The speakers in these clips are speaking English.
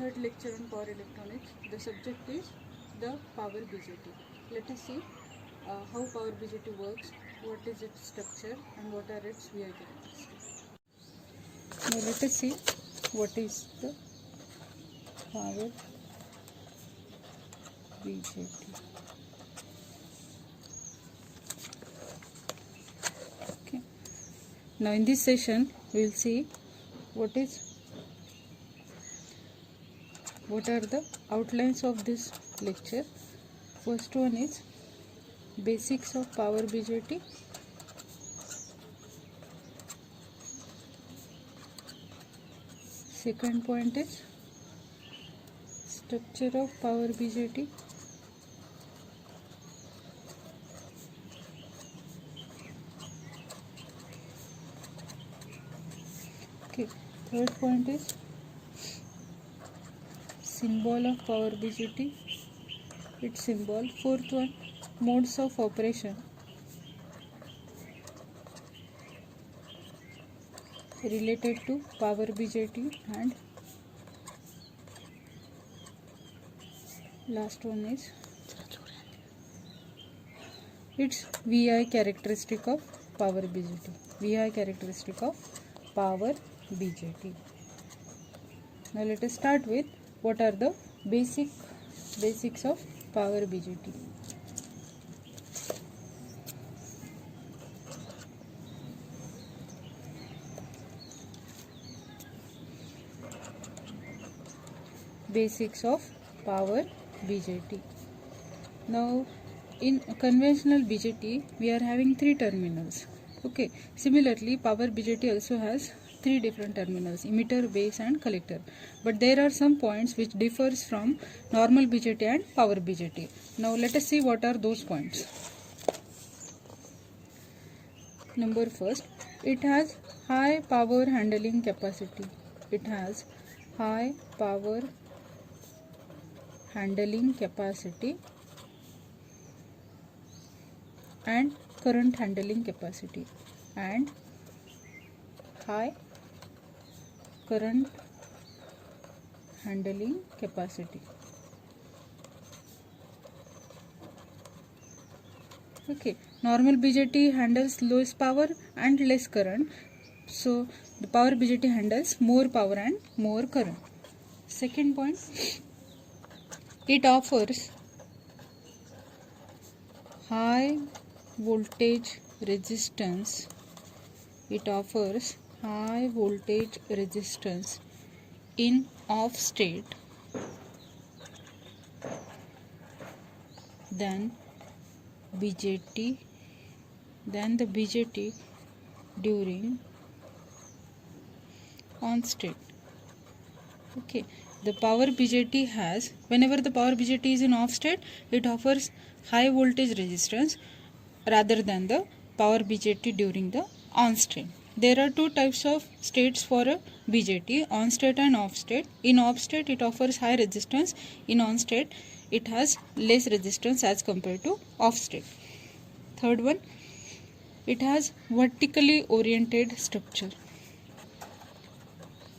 third lecture on power electronics. The subject is the power BJT. Let us see how power BJT works, what is its structure and what are its VI characteristics. Now let us see what is the power BJT. Okay. Now in this session we will see what are the outlines of this lecture. First one is basics of power BJT. Second point is structure of power BJT. Okay. Third point is symbol of power BJT, its symbol. Fourth one, modes of operation related to power BJT, and last one is its VI characteristic of power BJT. VI characteristic of power BJT. Now let us start with what are the basics of power BJT. Basics of power BJT. Now in conventional BJT we are having three terminals. Okay. Similarly, power BJT also has three different terminals: emitter, base and collector. But there are some points which differs from normal BJT and power BJT. Now let us see what are those points. Number first, it has high power handling capacity. It has high power handling capacity and current handling capacity, and high current handling capacity. Okay. Normal BJT handles less power and less current, so the power BJT handles more power and more current. Second point, it offers high voltage resistance. It offers high voltage resistance in off state than the BJT during on state. Okay. The power BJT has, whenever the power BJT is in off state, it offers high voltage resistance rather than the power BJT during the on state. There are two types of states for a BJT: on state and off state. In off state it offers high resistance, in on state it has less resistance as compared to off state. Third one, it has vertically oriented structure.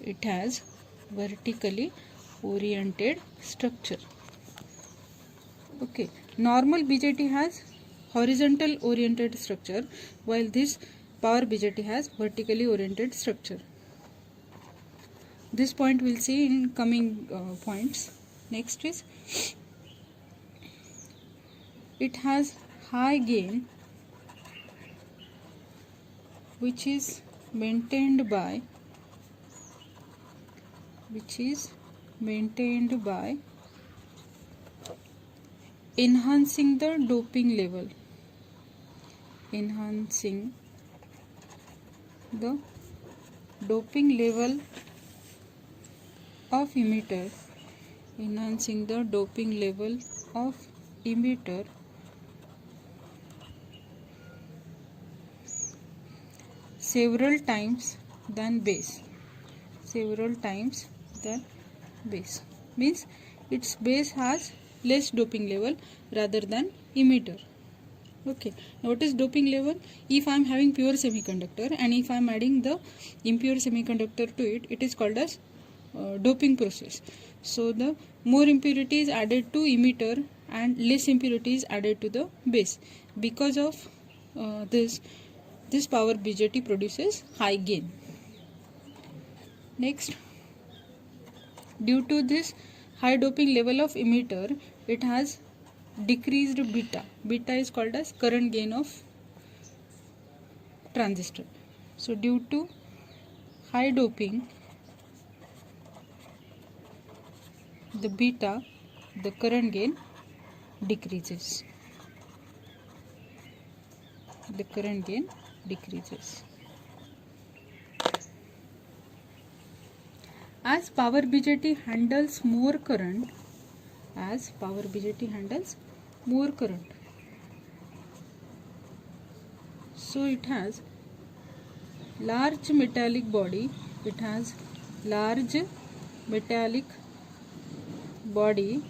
It has vertically oriented structure. Okay. Normal BJT has horizontal oriented structure, while this power BJT has vertically oriented structure. This point we'll see in coming points. Next is it has high gain which is maintained by enhancing the doping level. Enhancing the doping level of emitter. Enhancing the doping level of emitter several times than base. Several times than base means its base has less doping level rather than emitter. Okay, now what is doping level? If I am having pure semiconductor and if I am adding the impure semiconductor to it, it is called as doping process. So the more impurity is added to emitter and less impurity is added to the base. Because of this power BJT produces high gain. Next, due to this high doping level of emitter, it has decreased beta. Beta is called as current gain of transistor. So due to high doping, the beta, the current gain decreases. The current gain decreases. As power BJT handles more current, so it has large metallic body. It has large metallic body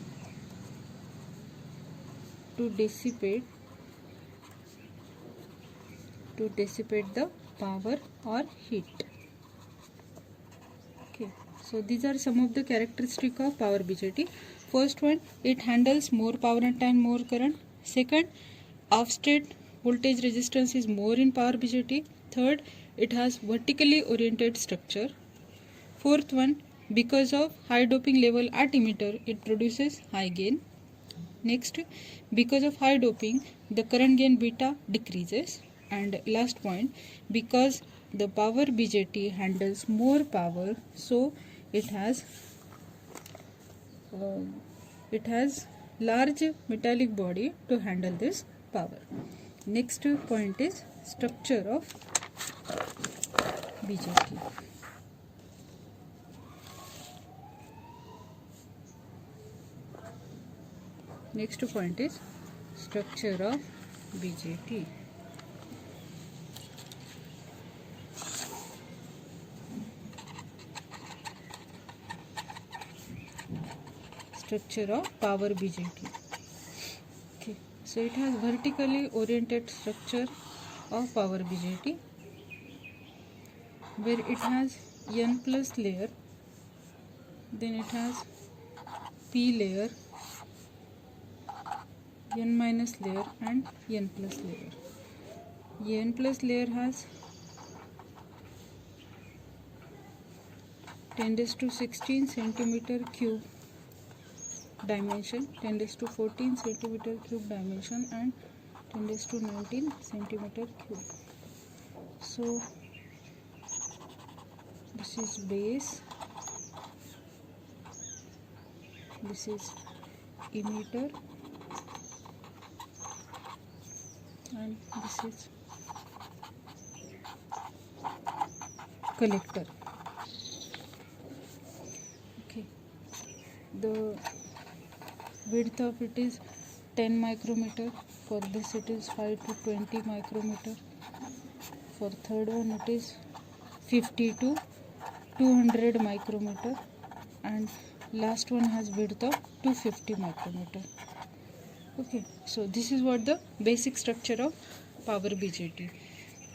to dissipate the power or heat. Okay, so these are some of the characteristics of power BJT. First one, it handles more power and more current. Second, offstate voltage resistance is more in power BJT. Third, it has vertically oriented structure. Fourth one, because of high doping level at emitter, it produces high gain. Next, because of high doping, the current gain beta decreases. And last point, because the power BJT handles more power, so it has large metallic body to handle this power. Next point is structure of BJT. Next point is structure of BJT. Structure of power BJT. Okay, so it has vertically oriented structure of power BJT, where it has N plus layer, then it has P layer, N minus layer and N plus layer. N plus layer has 10⁻16 centimeter cube dimension, 10⁻14 centimeter cube dimension and 10⁻19 centimeter cube. So this is base, this is emitter and this is collector. Okay, the width of it is 10 micrometer. For this it is 5 to 20 micrometer. For third one it is 50 to 200 micrometer, and last one has width of 250 micrometer. Okay, so this is what the basic structure of power BJT.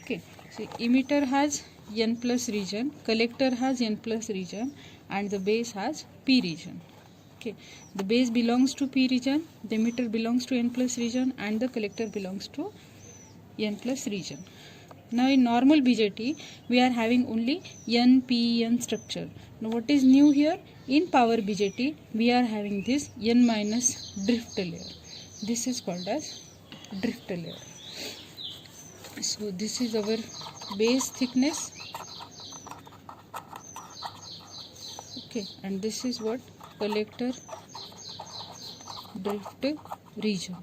Okay, so emitter has N plus region, collector has N plus region, and the base has P region. Okay, the base belongs to P region, the emitter belongs to N plus region, and the collector belongs to N plus region. Now in normal BJT we are having only NPN structure. Now what is new here? In power BJT we are having this N minus drift layer. This is called as drift layer. So this is our base thickness. Okay, and this is what collector drift region.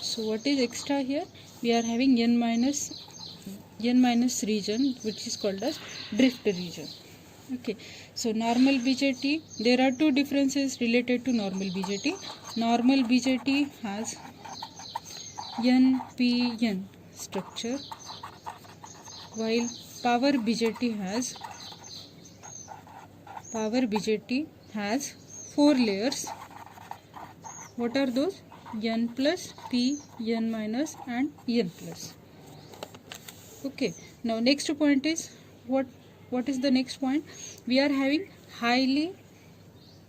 So what is extra here? We are having N minus region, which is called as drift region. Okay, so normal BJT, there are two differences related to normal BJT. Normal BJT has NPN structure, while power BJT has 4 layers. What are those? N plus, P, N minus and N plus. Okay, now next point is what what is the next point? We are having highly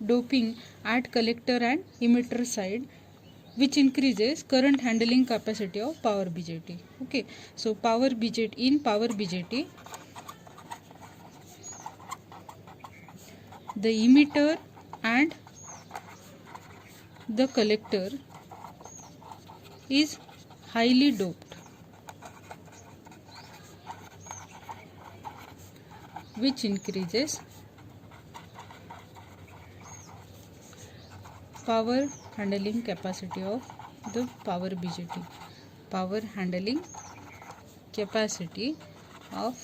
doping at collector and emitter side, which increases current handling capacity of power BJT. Okay, so power BJT, in power BJT, the emitter and the collector is highly doped, which increases power handling capacity of the power BJT. Power handling capacity of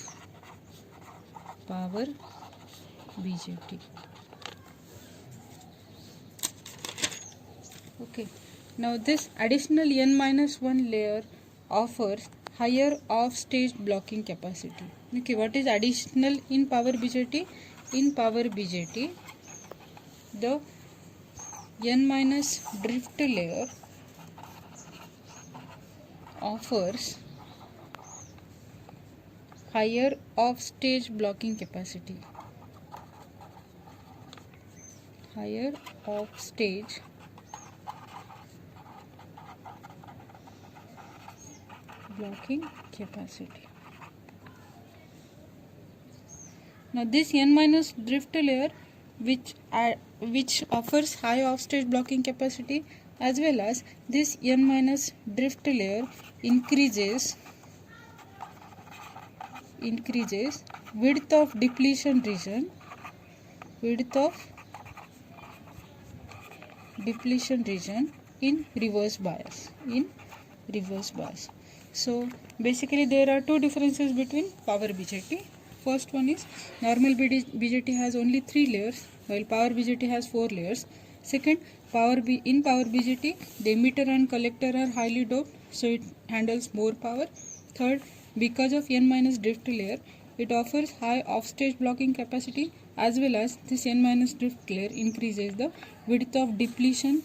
power BJT. Okay. Now this additional n-1 layer offers higher off-stage blocking capacity. Okay, what is additional in power BJT? In power BJT, the n-drift layer offers higher off-stage blocking capacity. Higher off-stage blocking capacity. Now this n-drift layer which offers high offstage blocking capacity, as well as this n-drift layer increases width of depletion region in reverse bias. So basically there are two differences between power BJT. First one is normal BJT has only 3 layers, while power BJT has 4 layers. Second, in power BJT, the emitter and collector are highly doped, so it handles more power. Third, because of n-drift layer, it offers high offstage blocking capacity, as well as this n-drift layer increases the width of depletion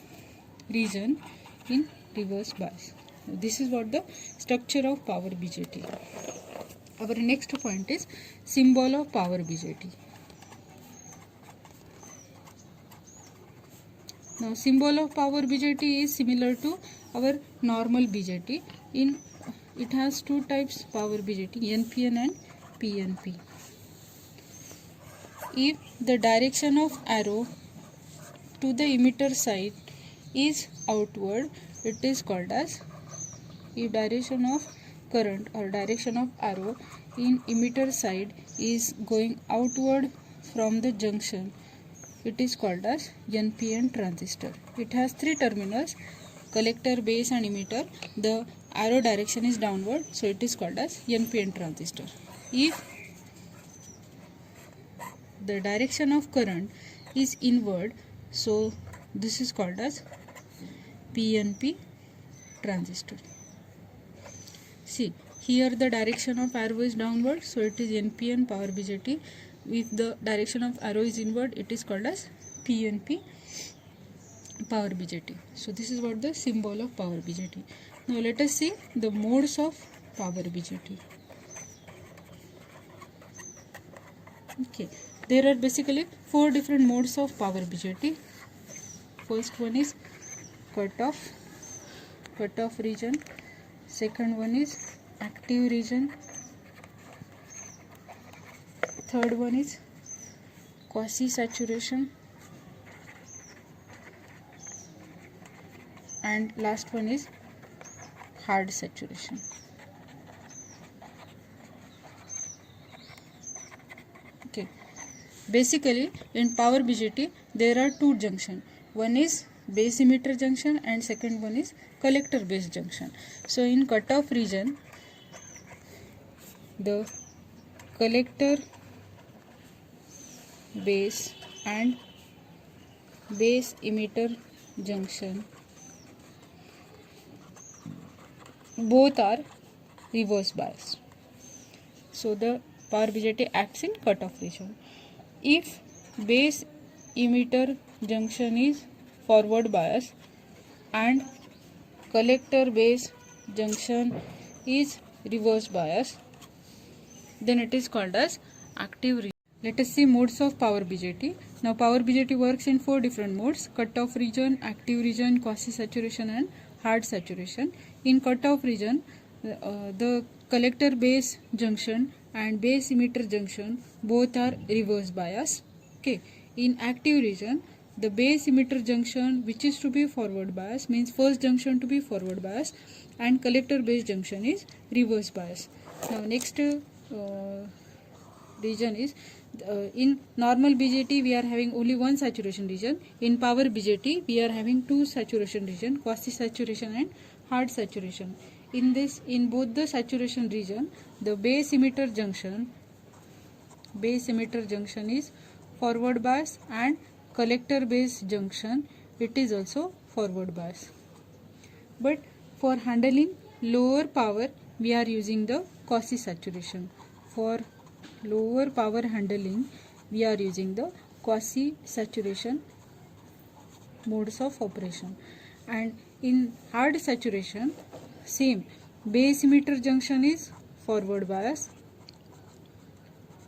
region in reverse bias. This is what the structure of power BJT. Our next point is symbol of power BJT. Now symbol of power BJT is similar to our normal BJT. It has two types power BJT, NPN and PNP. If the direction of arrow to the emitter side is outward, it is called as, if direction of current or direction of arrow in emitter side is going outward from the junction, it is called as NPN transistor. It has 3 terminals, collector, base and emitter. The arrow direction is downward, so it is called as NPN transistor. If the direction of current is inward, so this is called as PNP transistor. See, here the direction of arrow is downward, so it is NPN power BJT. If the direction of arrow is inward, it is called as PNP power BJT. So this is what the symbol of power BJT. Now let us see the modes of power BJT. Okay, there are basically 4 different modes of power BJT. First one is cutoff region. Second one is active region. Third one is quasi saturation, and last one is hard saturation. Okay, basically in power BJT there are 2 junctions. One is base emitter junction and second one is collector base junction. So in cutoff region, the collector base and base emitter junction both are reverse bias. So the power BJT acts in cutoff region. If base emitter junction is forward bias and collector base junction is reverse bias, then it is called as active region. Let us see modes of power BJT. Now power BJT works in 4 different modes: cut-off region, active region, quasi-saturation and hard saturation. In cut-off region, the collector base junction and base emitter junction both are reverse bias. Okay. In active region, the base emitter junction which is to be forward bias, means first junction to be forward bias, and collector base junction is reverse bias. Now next region is in normal BJT we are having only one saturation region. In power BJT we are having 2 saturation region, quasi saturation and hard saturation. In both the saturation region, the base emitter junction is forward bias, and collector base junction, it is also forward bias. But for handling lower power we are using the quasi saturation. For lower power handling we are using the quasi saturation modes of operation. And in hard saturation, same, base emitter junction is forward bias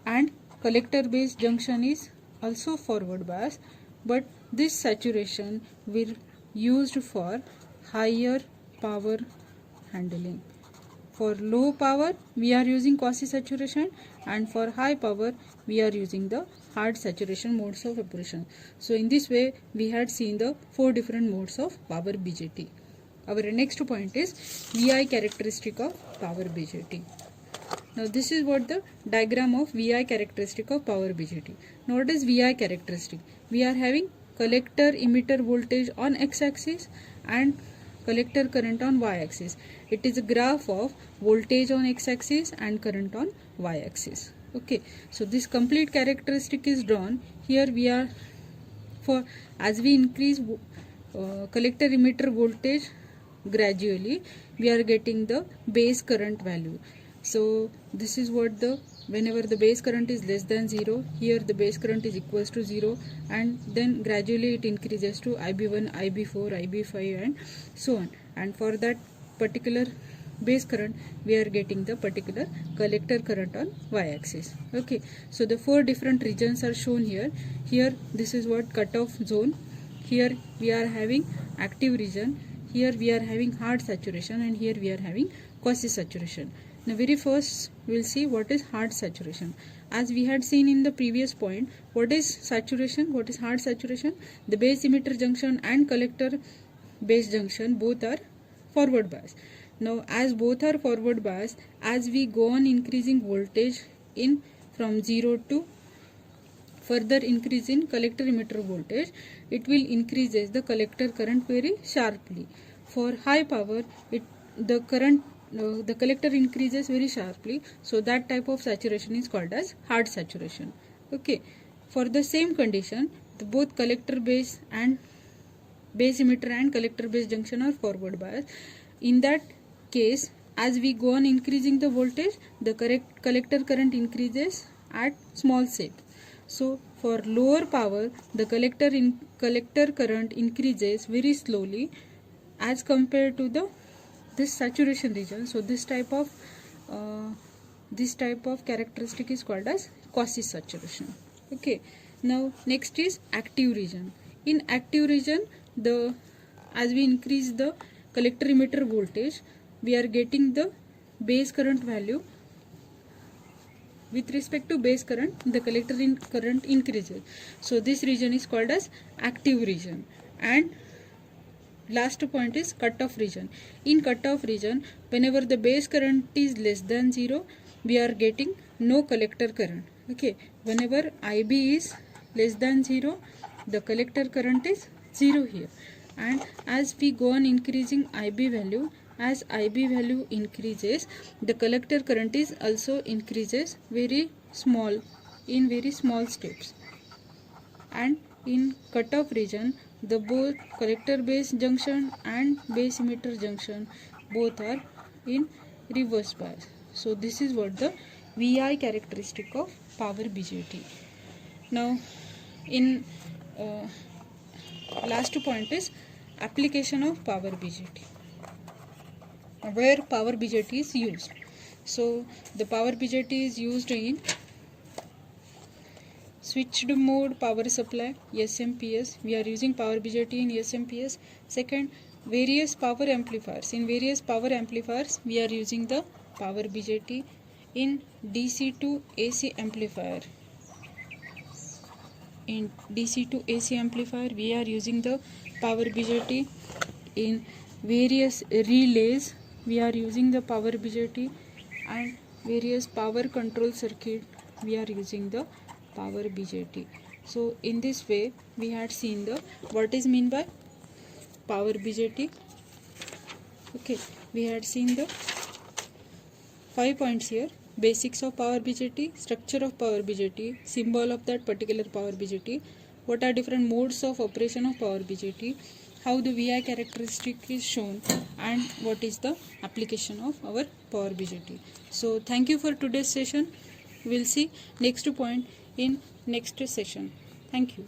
and collector base junction is also forward bias, but this saturation will used for higher power handling. For low power we are using quasi saturation, and for high power we are using the hard saturation modes of operation. So in this way we had seen the 4 different modes of power BJT. Our next point is VI characteristic of power BJT. Now this is what the diagram of VI characteristic of power BJT. Now what is VI characteristic? We are having collector emitter voltage on x-axis and collector current on y-axis. It is a graph of voltage on x-axis and current on y-axis. Okay, so this complete characteristic is drawn. Here we are, for as we increase collector emitter voltage gradually, we are getting the base current value. So this is what whenever the base current is less than 0, here the base current is equals to 0, and then gradually it increases to IB1, IB4, IB5 and so on. And for that particular base current we are getting the particular collector current on y-axis. Okay, so the 4 different regions are shown here. Here this is what cutoff zone. Here we are having active region. Here we are having hard saturation, and here we are having quasi saturation. Now very first we will see what is hard saturation. As we had seen in the previous point, what is saturation, what is hard saturation? The base emitter junction and collector base junction both are forward bias. Now as both are forward bias, as we go on increasing voltage in from 0 to further increase in collector emitter voltage, it will increases the collector current very sharply. For high power, the collector increases very sharply, so that type of saturation is called as hard saturation. Okay, for the same condition, both collector base and base emitter and collector base junction are forward bias. In that case, as we go on increasing the voltage, the collector current increases at small step. So for lower power, the collector current increases very slowly as compared to this saturation region. So this type of characteristic is called as quasi saturation. Okay, now next is active region. In active region, as we increase the collector emitter voltage, we are getting the base current value. With respect to base current, the collector current increases. So this region is called as active region. And last point is cutoff region. In cutoff region, whenever the base current is less than 0, we are getting no collector current. Okay, whenever IB is less than 0, the collector current is 0 here. And as we go on increasing IB value, as IB value increases, the collector current is also increases very small, in very small steps. And in cutoff region, the both collector base junction and base emitter junction both are in reverse bias. So this is what the VI characteristic of power BJT. Now in last point is application of power BJT, where power BJT is used. So the power BJT is used in switched mode power supply, SMPS. We are using power BJT in SMPS. Second, various power amplifiers. In various power amplifiers, we are using the power BJT. In DC to AC amplifier, in DC to AC amplifier, we are using the power BJT. In various relays, we are using the power BJT, and various power control circuit, we are using the power BJT. So in this way we had seen the what is mean by power BJT. Okay, we had seen the 5 points here: basics of power BJT, structure of power BJT, symbol of that particular power BJT, what are different modes of operation of power BJT, how the VI characteristic is shown, and what is the application of our power BJT. So thank you for today's session. We'll see next point in next session. Thank you.